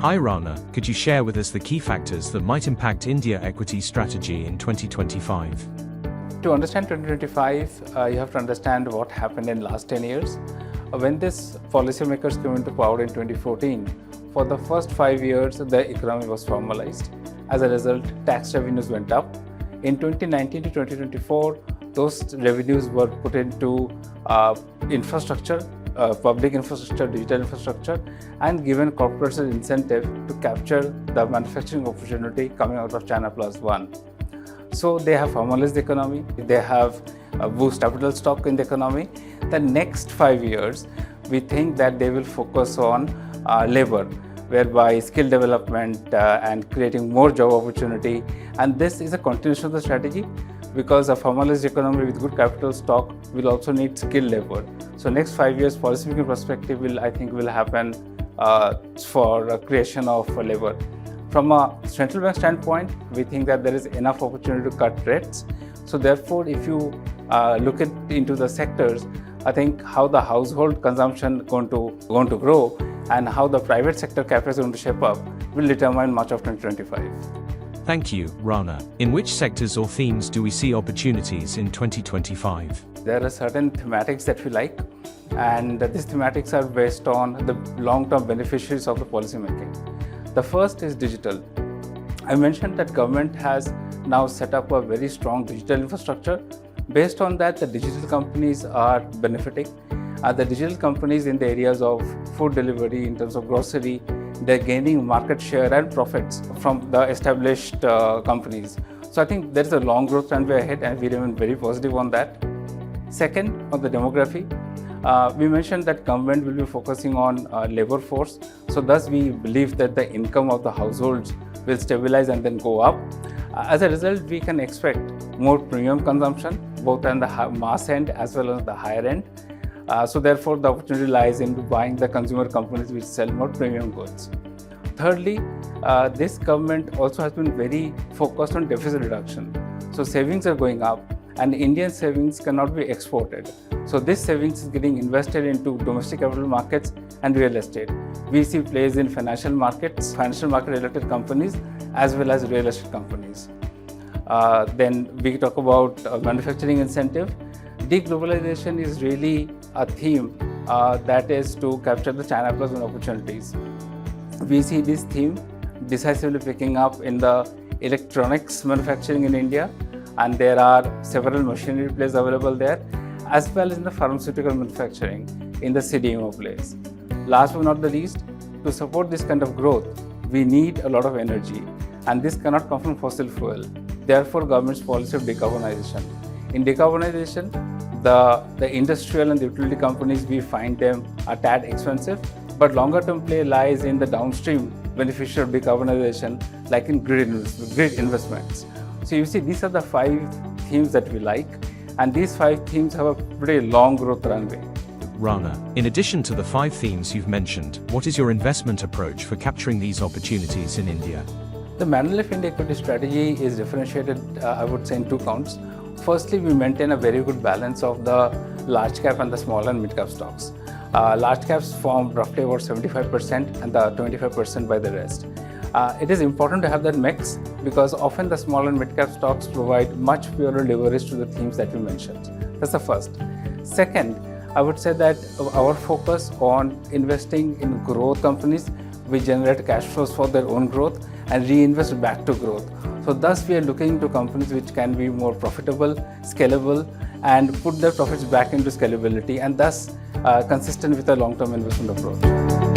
Hi Rana, could you share with us the key factors that might impact India equity strategy in 2025? To understand 2025, you have to understand what happened in last 10 years. When these policymakers came into power in 2014, for the first 5 years, the economy was formalized. As a result, tax revenues went up. In 2019 to 2024, those revenues were put into infrastructure, public infrastructure, digital infrastructure, and given corporates an incentive to capture the manufacturing opportunity coming out of China Plus One. So they have formalized the economy, they have boost capital stock in the economy. The next 5 years, we think that they will focus on labor, whereby skill development and creating more job opportunity. And this is a continuation of the strategy, because a formalized economy with good capital stock will also need skilled labor. So next 5 years, policymaking perspective will happen for creation of labor. From a central bank standpoint, we think that there is enough opportunity to cut rates. So therefore, if you look into the sectors, I think how the household consumption going to grow and how the private sector CapEx is going to shape up will determine much of 2025. Thank you, Rana. In which sectors or themes do we see opportunities in 2025? There are certain thematics that we like, and these thematics are based on the long-term beneficiaries of the policy making. The first is digital. I mentioned that government has now set up a very strong digital infrastructure. Based on that, the digital companies are benefiting. The digital companies in the areas of food delivery, in terms of grocery, they're gaining market share and profits from the established companies. So I think there is a long growth runway ahead, and we remain very positive on that. Second, on the demography, we mentioned that government will be focusing on labor force. So thus we believe that the income of the households will stabilize and then go up. As a result, we can expect more premium consumption, both on the mass end as well as the higher end. So therefore, the opportunity lies in buying the consumer companies which sell more premium goods. Thirdly, this government also has been very focused on deficit reduction. So savings are going up, and Indian savings cannot be exported. So this savings is getting invested into domestic capital markets and real estate. We see plays in financial markets, financial market related companies, as well as real estate companies. Then we talk about manufacturing incentive. Deglobalization is really a theme that is to capture the China Plus One opportunities. We see this theme decisively picking up in the electronics manufacturing in India, and there are several machinery plays available there, as well as in the pharmaceutical manufacturing in the CDMO place. Last but not the least, to support this kind of growth, we need a lot of energy, and this cannot come from fossil fuel. Therefore, government's policy of decarbonization. In decarbonization, the industrial and the utility companies, we find them a tad expensive, but longer term play lies in the downstream beneficiary of decarbonization, like in grid investments. So you see, these are the 5 themes that we like, and these 5 themes have a pretty long growth runway. Rana, in addition to the 5 themes you've mentioned, what is your investment approach for capturing these opportunities in India? The Manulife India equity strategy is differentiated, I would say, in 2 counts. Firstly, we maintain a very good balance of the large cap and the small and mid cap stocks. Large caps form roughly about 75% and the 25% by the rest. It is important to have that mix, because often the small and mid cap stocks provide much purer leverage to the themes that we mentioned. That's the first. Second, I would say that our focus on investing in growth companies which generate cash flows for their own growth and reinvest back to growth. So thus we are looking into companies which can be more profitable, scalable, and put their profits back into scalability, and thus consistent with a long-term investment approach.